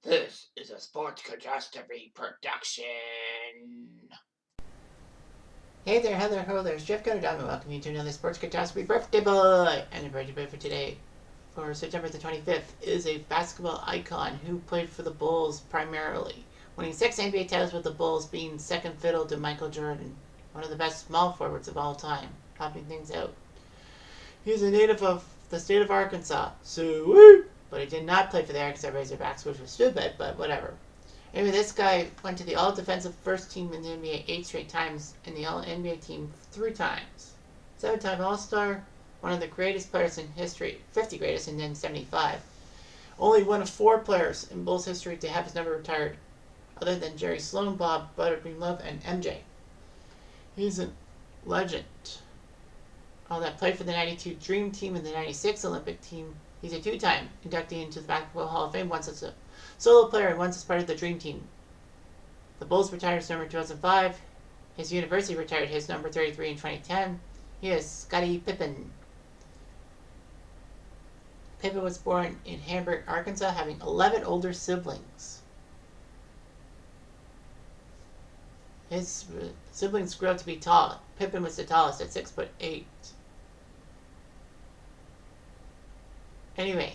This is a Sports Catastrophe production. Hey there, Heather, ho, there's Jeff Gunadam, welcome you to another Sports Catastrophe birthday boy. And the birthday boy for today, for September the 25th, is a basketball icon who played for the Bulls primarily, winning 6 NBA titles with the Bulls, being second fiddle to Michael Jordan, one of the best small forwards of all time, topping things out. He's a native of the state of Arkansas, so woo! But he did not play for the Arkansas Razorbacks, which was stupid, but whatever. Anyway, this guy went to the All-Defensive First Team in the NBA 8 straight times, and the All-NBA Team 3 times. 7-time All-Star, one of the greatest players in history, 50 greatest, and then 75. Only one of 4 players in Bulls history to have his number retired, other than Jerry Sloan, Bob Butterbean Love, and MJ. He's a legend. That played for the 92 Dream Team and the 96 Olympic Team. He's a 2-time inductee into the Basketball Hall of Fame, once as a solo player and once as part of the Dream Team. The Bulls retired his number in 2005. His university retired his number 33 in 2010. He is Scottie Pippen. Pippen was born in Hamburg, Arkansas, having 11 older siblings. His siblings grew up to be tall. Pippen was the tallest at 6'8". Anyway,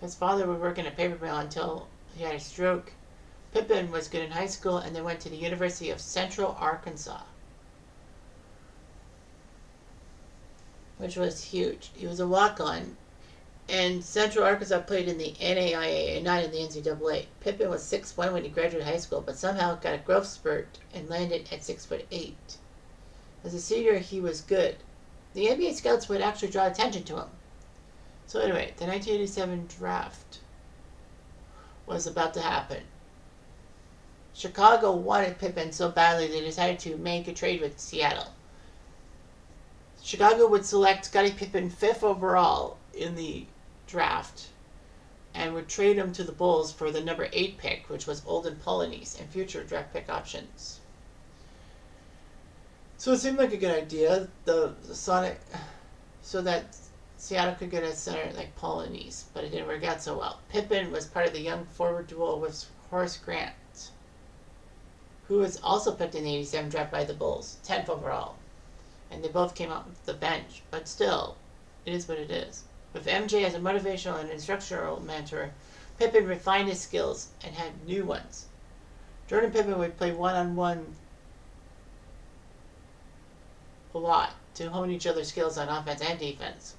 his father would work in a paper mill until he had a stroke. Pippen was good in high school and then went to the University of Central Arkansas, which was huge. He was a walk-on, and Central Arkansas played in the NAIA and not in the NCAA. Pippen was 6'1" when he graduated high school, but somehow got a growth spurt and landed at 6'8". As a senior, he was good. The NBA scouts would actually draw attention to him. So anyway, the 1987 draft was about to happen. Chicago wanted Pippen so badly they decided to make a trade with Seattle. Chicago would select Scottie Pippen 5th overall in the draft and would trade him to the Bulls for the number 8 pick, which was Olden Polynice, and future draft pick options. So it seemed like a good idea, the Sonic, so that Seattle could get a center like Polynice, but it didn't work out so well. Pippen was part of the young forward duo with Horace Grant, who was also picked in the 87 draft by the Bulls, 10th overall. And they both came out with the bench, but still, it is what it is. With MJ as a motivational and instructional mentor, Pippen refined his skills and had new ones. Jordan Pippen would play one-on-one a lot to hone each other's skills on offense and defense.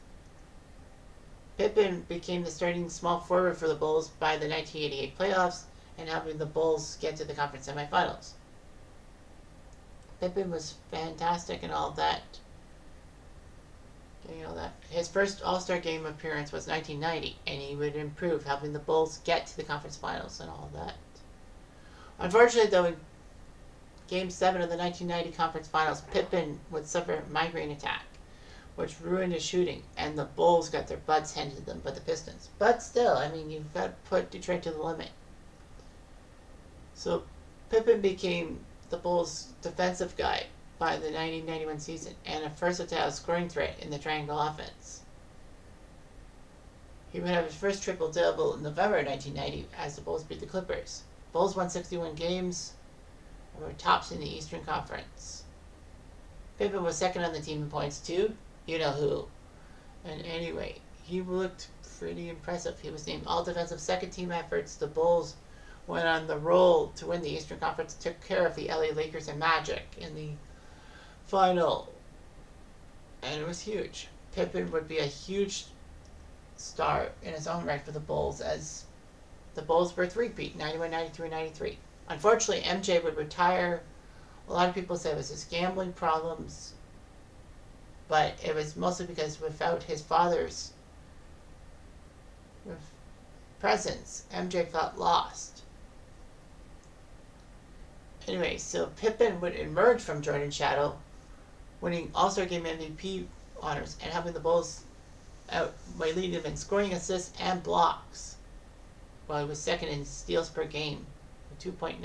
Pippen became the starting small forward for the Bulls by the 1988 playoffs and helping the Bulls get to the conference semifinals. Pippen was fantastic and all that. His first All-Star game appearance was 1990, and he would improve, helping the Bulls get to the conference finals and all that. Unfortunately, though, in Game 7 of the 1990 conference finals, Pippen would suffer a migraine attack, which ruined his shooting, and the Bulls got their butts handed to them by the Pistons. But still, I mean, you've got to put Detroit to the limit. So Pippen became the Bulls' defensive guy by the 1991 season and a versatile scoring threat in the triangle offense. He would have his first triple-double in November 1990 as the Bulls beat the Clippers. Bulls won 61 games and were tops in the Eastern Conference. Pippen was second on the team in points too. You know who. And anyway, he looked pretty impressive. He was named All-Defensive Second Team efforts. The Bulls went on the roll to win the Eastern Conference, took care of the LA Lakers and Magic in the final. And it was huge. Pippen would be a huge star in his own right for the Bulls, as the Bulls were three-peat, 91, 92, and 93. Unfortunately, MJ would retire. A lot of people say it was his gambling problems, but it was mostly because without his father's presence, MJ felt lost. Anyway, so Pippen would emerge from Jordan's shadow, winning All-Star Game MVP honors and helping the Bulls out by leading them in scoring, assists, and blocks, while he was second in steals per game with 2.9.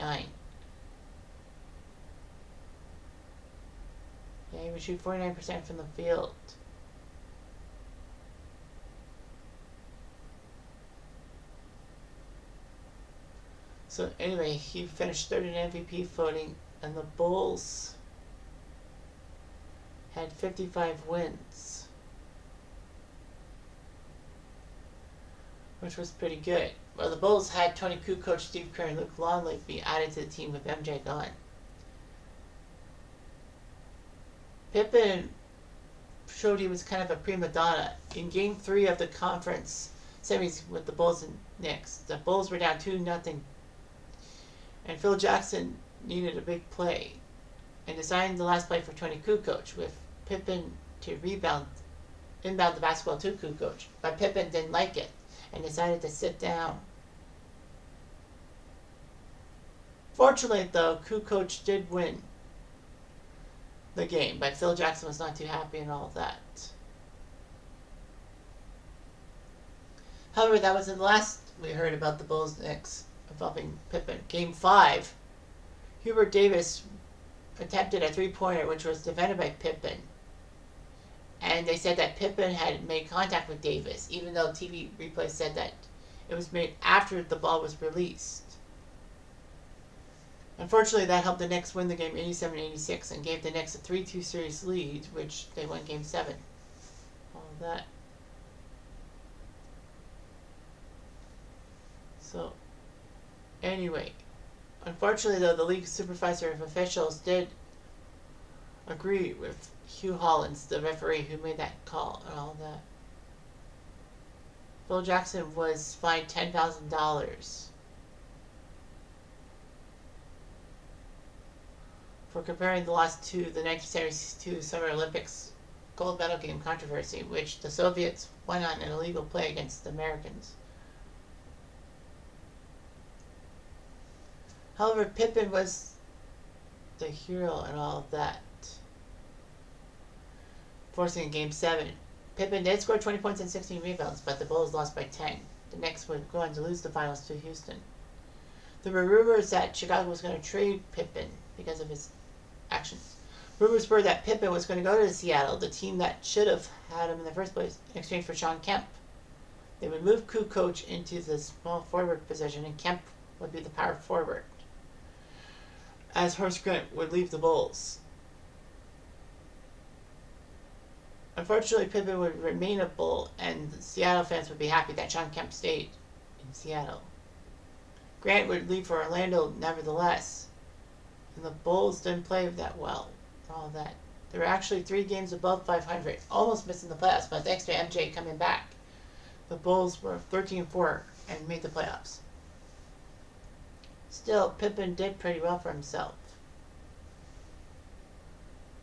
Yeah, he would shoot 49% from the field. So anyway, he finished third in MVP voting, and the Bulls had 55 wins, which was pretty good. Well, the Bulls had Tony Kukoc, Steve Kerr, and Luke Longley be added to the team with MJ gone. Pippen showed he was kind of a prima donna. In Game 3 of the conference semis with the Bulls and Knicks, the Bulls were down 2-0, and Phil Jackson needed a big play and designed the last play for Tony Kukoc with Pippen to inbound the basketball to Kukoc. But Pippen didn't like it and decided to sit down. Fortunately, though, Kukoc did win the game, but Phil Jackson was not too happy and all of that. However, that wasn't the last we heard about the Bulls Knicks involving Pippen. Game 5, Hubert Davis attempted a three-pointer, which was defended by Pippen. And they said that Pippen had made contact with Davis, even though TV replay said that it was made after the ball was released. Unfortunately, that helped the Knicks win the game 87-86 and gave the Knicks a 3-2 series lead, which they won Game 7. All of that. So, anyway, unfortunately, though, the league supervisor of officials did agree with Hugh Hollins, the referee who made that call and all that. Phil Jackson was fined $10,000 for comparing the loss to the 1972 Summer Olympics gold medal game controversy, which the Soviets won on an illegal play against the Americans. However, Pippen was the hero and all of that, forcing in Game 7. Pippen did score 20 points and 16 rebounds, but the Bulls lost by 10. The Knicks would go on to lose the finals to Houston. There were rumors that Chicago was going to trade Pippen because of his actions. Rumors were that Pippen was going to go to Seattle, the team that should have had him in the first place, in exchange for Shawn Kemp. They would move Kukoc into the small forward position, and Kemp would be the power forward, as Horace Grant would leave the Bulls. Unfortunately, Pippen would remain a Bull, and the Seattle fans would be happy that Shawn Kemp stayed in Seattle. Grant would leave for Orlando nevertheless, and the Bulls didn't play that well for all that. They were actually 3 games above 500, almost missing the playoffs, but thanks to MJ coming back, the Bulls were 13-4 and made the playoffs. Still, Pippen did pretty well for himself,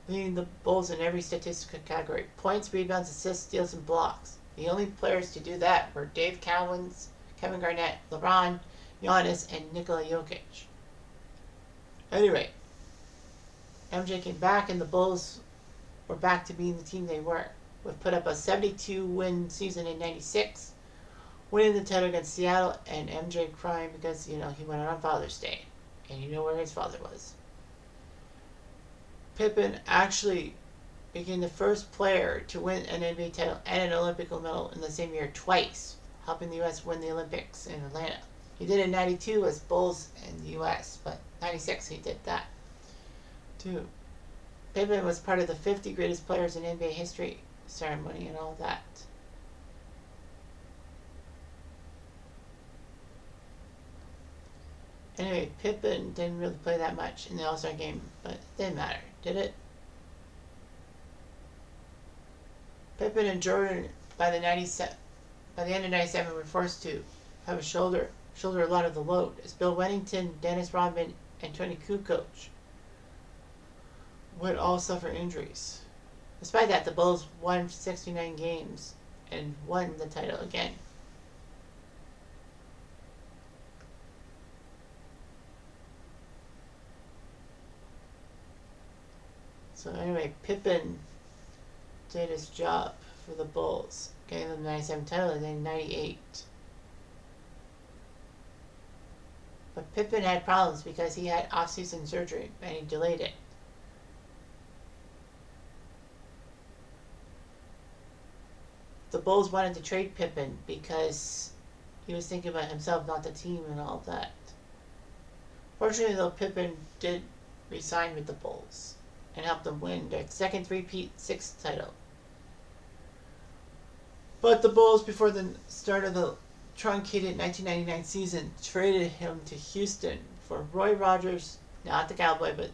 leading the Bulls in every statistical category: points, rebounds, assists, steals, and blocks. The only players to do that were Dave Cowens, Kevin Garnett, LeBron, Giannis, and Nikola Jokic. Anyway, MJ came back and the Bulls were back to being the team they were. We've put up a 72-win season in 96, winning the title against Seattle, and MJ crying because, he went out on Father's Day. And you know where his father was. Pippen actually became the first player to win an NBA title and an Olympic medal in the same year twice, helping the U.S. win the Olympics in Atlanta. He did it in 92 as Bulls in the U.S., but 96 he did that too. Pippen was part of the 50 greatest players in NBA history ceremony and all that. Anyway, Pippen didn't really play that much in the All-Star game, but it didn't matter, did it? Pippen and Jordan, by the end of 97, were forced to have a shoulder a lot of the load, as Bill Wennington, Dennis Rodman, and Tony Kukoc would all suffer injuries. Despite that, the Bulls won 69 games and won the title again. So anyway, Pippen did his job for the Bulls, getting them the 97 title and then 98. But Pippen had problems because he had off-season surgery and he delayed it. The Bulls wanted to trade Pippen because he was thinking about himself, not the team and all that. Fortunately, though, Pippen did resign with the Bulls and helped them win their second three-peat sixth title. But the Bulls, before the start of the truncated 1999 season, traded him to Houston for Roy Rogers, not the cowboy, but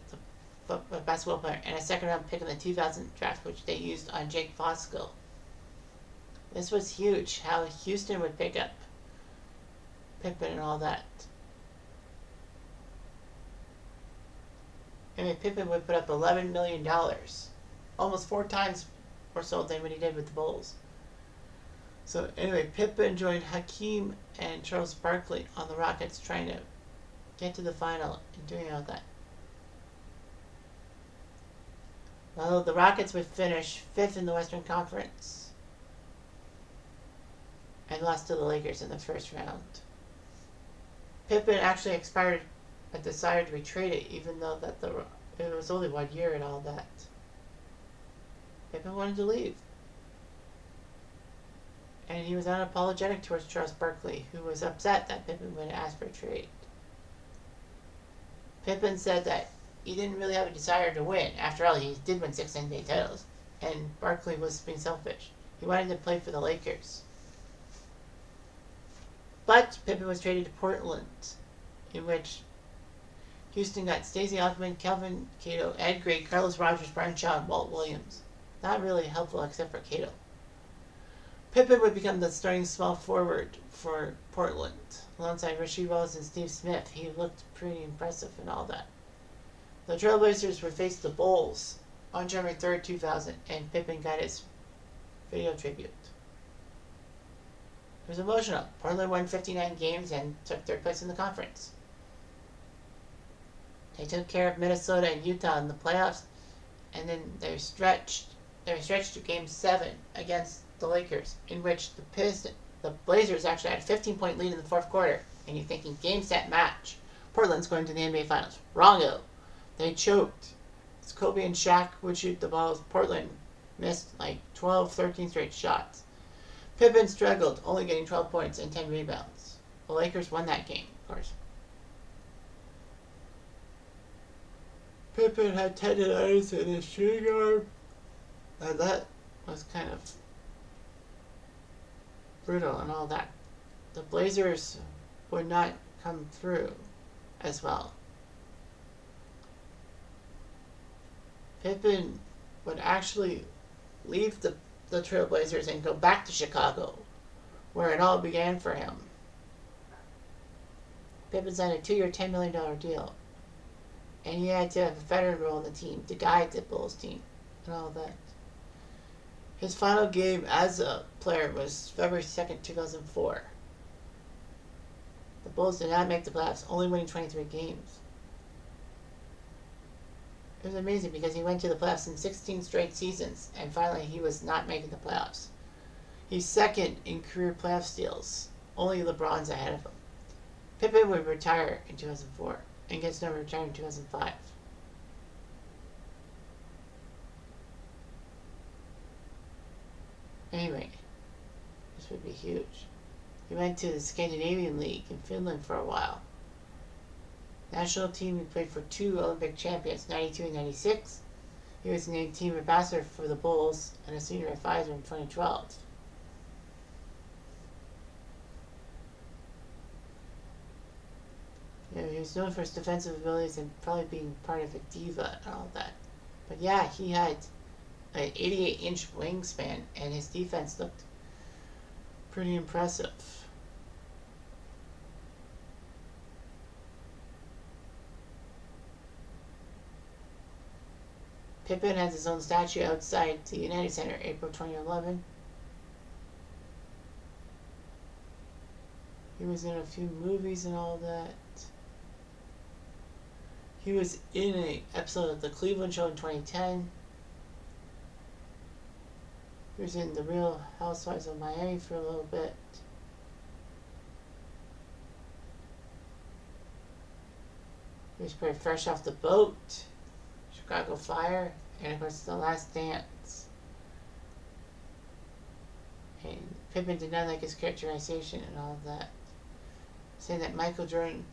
the basketball player, and a second-round pick in the 2000 draft, which they used on Jake Fosco. This was huge, how Houston would pick up Pippen and all that. I mean, Pippen would put up $11 million, almost 4 times or so than what he did with the Bulls. So anyway, Pippen joined Hakeem and Charles Barkley on the Rockets, trying to get to the final and doing all that. Well, the Rockets would finish 5th in the Western Conference and lost to the Lakers in the first round. Pippen actually expired a desire to be traded, even though that it was only 1 year and all that. Pippen wanted to leave. And he was unapologetic towards Charles Barkley, who was upset that Pippen would ask for a trade. Pippen said that he didn't really have a desire to win. After all, he did win 6 NBA titles. And Barkley was being selfish. He wanted to play for the Lakers. But Pippen was traded to Portland, in which Houston got Stacey Ackman, Kelvin Cato, Ed Gray, Carlos Rogers, Brian Shaw, and Walt Williams. Not really helpful except for Cato. Pippen would become the starting small forward for Portland, alongside Rasheed Wallace and Steve Smith. He looked pretty impressive and all that. The Trailblazers would face the Bulls on January 3rd, 2000, and Pippen got his video tribute. It was emotional. Portland won 59 games and took 3rd place in the conference. They took care of Minnesota and Utah in the playoffs, and then they were stretched to Game 7 against the Lakers, in which the Blazers actually had a 15-point lead in the 4th quarter, and you're thinking, game, set, match. Portland's going to the NBA Finals. Wrongo. They choked. As Kobe and Shaq would shoot the balls, Portland missed like 12, 13 straight shots. Pippen struggled, only getting 12 points and 10 rebounds. The Lakers won that game, of course. Pippen had tendonitis in his shooting arm, and that was kind of brutal and all that. The Blazers would not come through as well. Pippen would actually leave the Trailblazers and go back to Chicago, where it all began for him. Pippen signed a 2-year, $10 million deal, and he had to have a veteran role in the team to guide the Bulls team and all that. His final game as a player was February 2nd, 2004. The Bulls did not make the playoffs, only winning 23 games. It was amazing because he went to the playoffs in 16 straight seasons, and finally he was not making the playoffs. He's 2nd in career playoff steals, only LeBron's ahead of him. Pippen would retire in 2004 and gets no retire in 2005. Anyway, this would be huge. He went to the Scandinavian League in Finland for a while. National team, he played for 2 Olympic champions, 92 and 96. He was named team ambassador for the Bulls and a senior advisor in 2012. You know, he was known for his defensive abilities and probably being part of a diva and all that. But yeah, he had an 88-inch wingspan, and his defense looked pretty impressive. Pippen has his own statue outside the United Center, April 2011. He was in a few movies and all that. He was in an episode of The Cleveland Show in 2010. He was in The Real Housewives of Miami for a little bit. He was pretty fresh off the boat. Chicago Fire, and of course The Last Dance. And Pippen did not like his characterization and all of that, saying that Michael Jordan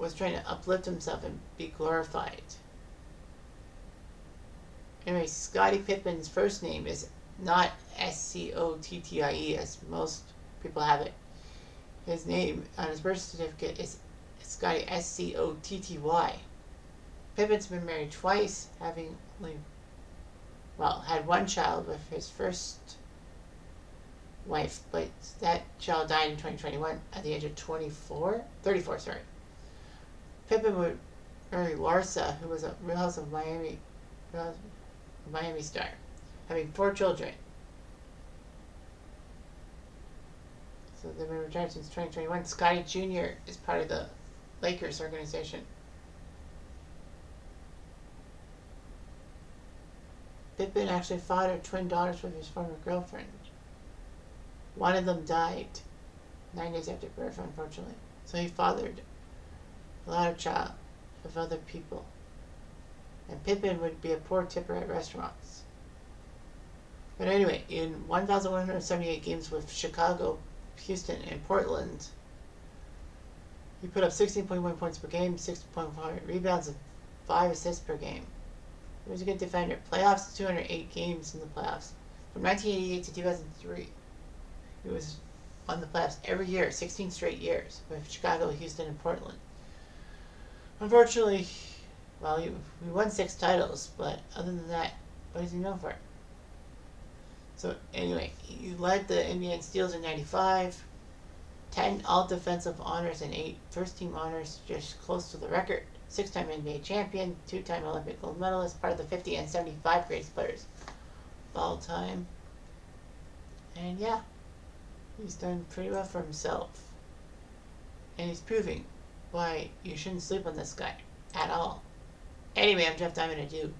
was trying to uplift himself and be glorified. Anyway, Scottie Pippen's first name is not Scottie as most people have it. His name on his birth certificate is Scottie Scotty. Pippen's been married twice, having had one child with his first wife, but that child died in 2021 at the age of 34, sorry. Pippen would marry Larsa, who was a Real House of Miami star, having 4 children. So they've been retired since 2021. Scottie Jr. is part of the Lakers organization. Pippen actually fathered twin daughters with his former girlfriend. One of them died 9 days after birth, unfortunately. So he fathered a lot of child with other people. And Pippen would be a poor tipper at restaurants. But anyway, in 1,178 games with Chicago, Houston, and Portland, he put up 16.1 points per game, 6.5 rebounds, and 5 assists per game. He was a good defender. Playoffs, 208 games in the playoffs. From 1988 to 2003, he was on the playoffs every year, 16 straight years, with Chicago, Houston, and Portland. Unfortunately, he won 6 titles, but other than that, what is he known for? So anyway, he led the NBA in steals in 95, 10 all-defensive honors and 8 first-team honors, just close to the record. 6-time NBA champion, 2-time Olympic gold medalist, part of the 50 and 75 greatest players of all time. And yeah, he's done pretty well for himself. And he's proving why you shouldn't sleep on this guy at all. Anyway, I'm Jeff Diamond. Adieu.